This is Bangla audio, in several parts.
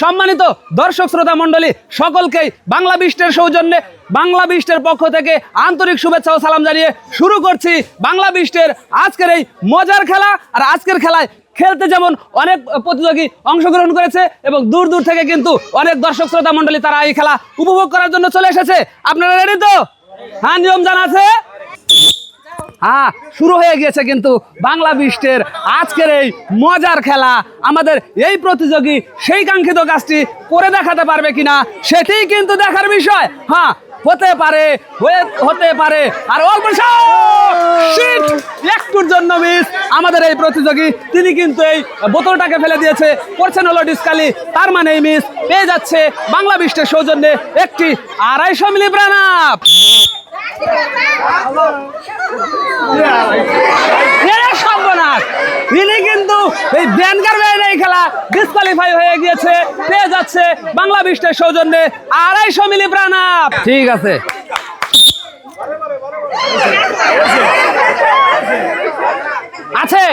সম্মানিত দর্শক শ্রোতা মণ্ডলী সকলকেই বাংলা বিস্টের সৌজন্যে বাংলা বিস্টের পক্ষ থেকে আন্তরিক শুভেচ্ছা ও সালাম জানিয়ে শুরু করছি বাংলা বিস্টের আজকের এই মজার খেলা। আর আজকের খেলায় খেলতে যেমন অনেক প্রতিযোগী অংশগ্রহণ করেছে এবং দূর দূর থেকে কিন্তু অনেক দর্শক শ্রোতা মণ্ডলী তারা এই খেলা উপভোগ করার জন্য চলে এসেছে। আপনারা রেডি তো? হ্যাঁ, নিয়ম জানা আছে? হ্যাঁ, শুরু হয়ে গিয়েছে কিন্তু বাংলা বিস্টের আজকের এই মজার খেলা। আমাদের এই প্রতিযোগী সেই কাঙ্ক্ষিত কাজটি করে দেখাতে পারবে কিনা সেটাই কিন্তু দেখার বিষয়। হ্যাঁ, হতে পারে আর অল্প একটুর জন্য মিস আমাদের এই প্রতিযোগী তিনি কিন্তু এই বোতলটাকে ফেলে দিয়েছে, করছেন হলো ডিসকালি। তার মানে এই মিস পেয়ে যাচ্ছে বাংলা বিস্টের সৌজন্যে একটি 250 মিলি প্রাণাপ। তিনি কিন্তু এই ব্যানকার বেন এই খেলা ডিসকোয়ালিফাই হয়ে গিয়েছে, পেয়ে যাচ্ছে বাংলা বিস্টের সৌজন্যে 250 মিলি প্রাণাপ। ঠিক আছে, আছে,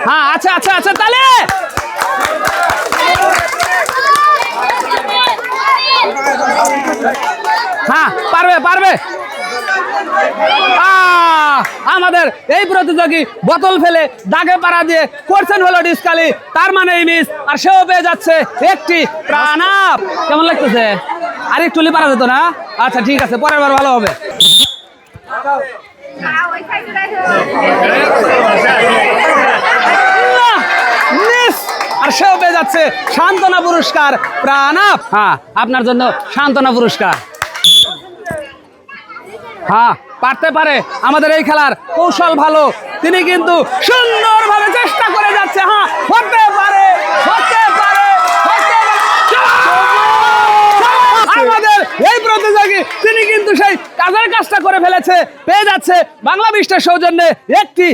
হ্যাঁ আছে আছে আছে, তাহলে হ্যাঁ পারবে। আমাদের এই প্রতিযোগী বোতল ফেলে দাগে পাড়া দিয়ে করছেন হলো ডিসকালি। তার মানে এই মিস আর সেও পেয়ে যাচ্ছে একটি প্রাণাপ। কেমন লাগতেছে? আর একটু পারা যেত না? আচ্ছা ঠিক আছে, পরের বার ভালো হবে। আর সেও পেয়ে যাচ্ছে সান্ত্বনা পুরস্কার প্রাণাপ। হ্যাঁ, আপনার জন্য সান্ত্বনা পুরস্কার। হ্যাঁ, পারতে পারে, আমাদের এই খেলার কৌশল ভালো, তিনি কিন্তু সুন্দরভাবে চেষ্টা করে যাচ্ছে। হ্যাঁ, হতে পারে। আমাদের এই প্রতিযোগী তিনি কিন্তু সেই কাজের কাজটা করে ফেলেছে, পেয়ে যাচ্ছে বাংলা বিস্টের সৌজন্যে একটি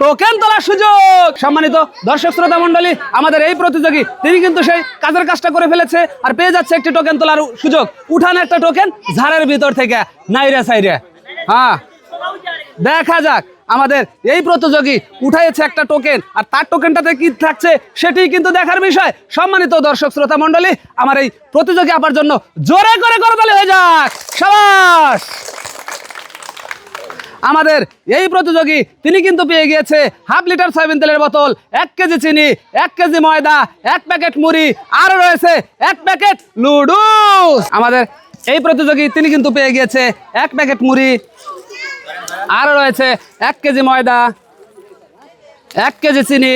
টোকেন তোলার সুযোগ। সম্মানিত দর্শক শ্রোতা মণ্ডলী, আমাদের এই প্রতিযোগী তিনি কিন্তু সেই কাজের কাজটা করে ফেলেছে আর পেয়ে যাচ্ছে একটি টোকেন তোলার সুযোগ। উঠান একটা টোকেন ঝাড়ের ভিতর থেকে, নাইরে সাইরে। হ্যাঁ, দেখা যাক আমাদের এই প্রতিযোগী উঠাইছে একটা টোকেন আর তার টোকেনটাতে কি থাকছে সেটি কিন্তু দেখার বিষয়। সম্মানিত দর্শক শ্রোতা মণ্ডলী, আমার এই প্রতিযোগী আপনার জন্য জোরে করে করতালি হয়ে যাক। শাবাশ। আমাদের এই প্রতিযোগী তিনি কিন্তু পেয়ে গিয়েছে হাফ লিটার সয়াবিন তেলের বোতল, 1 কেজি চিনি, 1 কেজি ময়দা, 1 প্যাকেট মুড়ি, আরও রয়েছে 1 প্যাকেট লুডুস। আমাদের এই প্রতিযোগী তিনি কিন্তু পেয়ে গিয়েছে 1 প্যাকেট মুড়ি, আরও রয়েছে 1 কেজি ময়দা, 1 কেজি চিনি,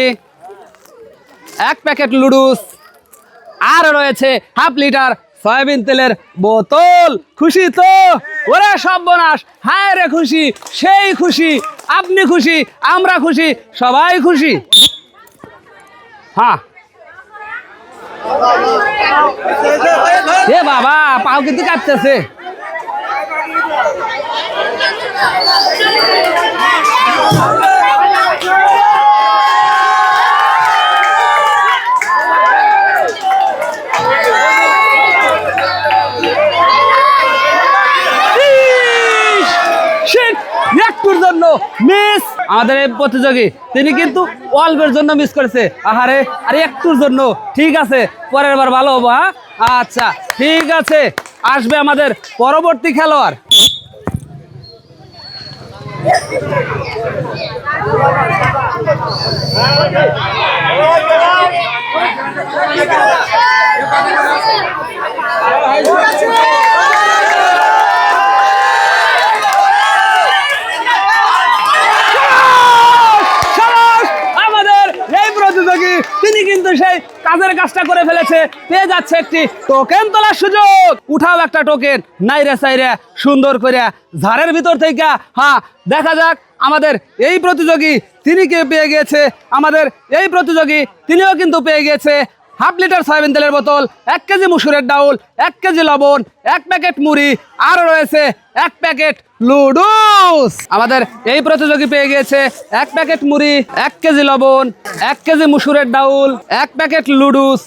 1 প্যাকেট লুডুস, আরও রয়েছে হাফ লিটার সয়াবিন তেলের বোতল। খুশি তো? ওরে সর্বনাশ, হায় রে খুশি, সেই খুশি, আপনি খুশি, আমরা খুশি, সবাই খুশি। হ্যাঁ, এ বাবা, পাও কিন্তু কাঁপতেছে। একটুর জন্য মিস আমাদের এই প্রতিযোগী তিনি কিন্তু অল্পের জন্য মিস করেছে। আহারে, আরে একটুর জন্য। ঠিক আছে, পরের বার ভালো হবো। হ্যাঁ, আচ্ছা ঠিক আছে, আসবে আমাদের পরবর্তী খেলোয়াড়। তিনি কিন্তু সেই কাজের কাজটা করে ফেলেছে, পেয়ে যাচ্ছে একটি টোকেন তোলার সুযোগ। উঠাও একটা টোকেন, নাইরে সাইরে সুন্দর করে ঝাড়ের ভিতর থেকে। হ্যাঁ, দেখা যাক আমাদের এই প্রতিযোগী তিনি কে পেয়ে গিয়েছে। আমাদের এই প্রতিযোগী তিনিও কিন্তু পেয়ে গিয়েছে হাফ লিটার সয়াবিন তেলের বোতল, 1 কেজি মুসুরের ডাউল, 1 কেজি লবণ, 1 প্যাকেট মুড়ি, আরও রয়েছে 1 প্যাকেট লুডুস। আমাদের এই প্রতিযোগী পেয়ে গিয়েছে 1 প্যাকেট মুড়ি, 1 কেজি লবণ, 1 কেজি মুসুরের ডাউল, 1 প্যাকেট লুডুস,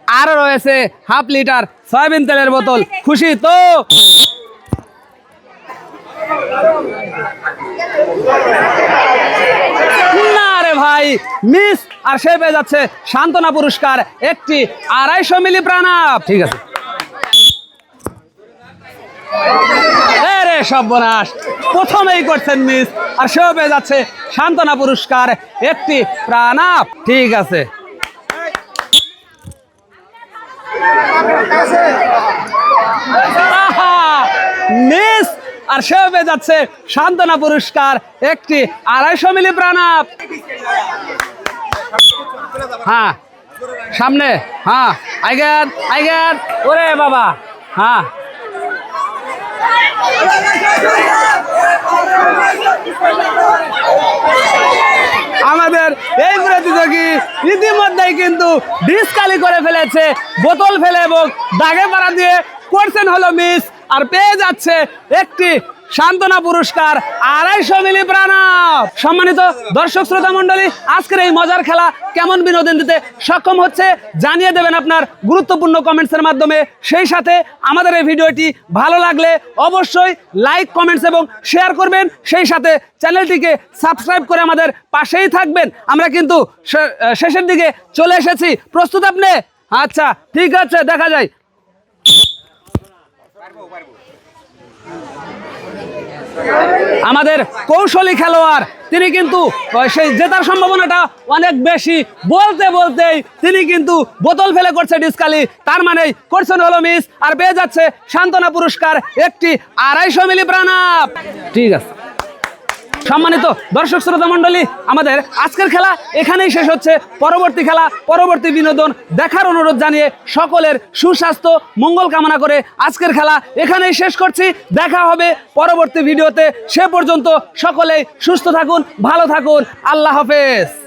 আরও রয়েছে হাফ লিটার সয়াবিন তেলের বোতল। খুশি তো? না রে ভাই মিস, আর সে পেয়ে যাচ্ছে সান্ত্বনা পুরস্কার একটি 250 মিলি প্রাণাপ। ঠিক আছে, সর্বনাশ, প্রথমেই করছেন মিস, আর সেও পেয়ে যাচ্ছে সান্ত্বনা পুরস্কার একটি প্রাণাপ। ঠিক আছে, মিস, আর সেও পেয়ে যাচ্ছে সান্ত্বনা পুরস্কার একটি 250 মিলি প্রাণাপ। হ্যাঁ, সামনে, হ্যাঁ, আইগেন, ওরে বাবা, হ্যাঁ। আমাদের এই প্রতিযোগী ইতিমধ্যেই কিন্তু ডিসকালি করে ফেলেছে, বোতল ফেলে এবং দাগে পাড়া দিয়ে করছেন হলো মিস, আর পেয়ে যাচ্ছে একটি সান্ত্বনা পুরস্কার 250 মিলি প্রাণাপ। সম্মানিত দর্শক শ্রোতা মণ্ডলী, আজকের এই মজার খেলা কেমন বিনোদন দিতে সক্ষম হচ্ছে জানিয়ে দেবেন আপনার গুরুত্বপূর্ণ কমেন্টসের মাধ্যমে। সেই সাথে আমাদের এই ভিডিওটি ভালো লাগলে অবশ্যই লাইক, কমেন্টস এবং শেয়ার করবেন। সেই সাথে চ্যানেলটিকে সাবস্ক্রাইব করে আমাদের পাশেই থাকবেন। আমরা কিন্তু শেষের দিকে চলে এসেছি, প্রস্তুত আপনি? আচ্ছা, ঠিক আছে, দেখা যায়। আমাদের কৌশলী খেলোয়াড়, তিনি কিন্তু সেই জেতার সম্ভাবনাটা অনেক বেশি, বলতে বলতেই তিনি কিন্তু বোতল ফেলে করছে ডিসকালি, তার মানে করছেন হলো মিস, আর পেয়ে যাচ্ছে সান্ত্বনা পুরস্কার একটি 250 মিলি প্রাণাপ। ঠিক আছে, সম্মানিত দর্শক শ্রোতা মণ্ডলী, আমাদের আজকের খেলা এখানেই শেষ হচ্ছে। পরবর্তী খেলা, পরবর্তী বিনোদন দেখার অনুরোধ জানিয়ে সকলের সুস্বাস্থ্য মঙ্গল কামনা করে আজকের খেলা এখানেই শেষ করছি। দেখা হবে পরবর্তী ভিডিওতে। সে পর্যন্ত সকলেই সুস্থ থাকুন, ভালো থাকুন, আল্লাহ হাফেজ।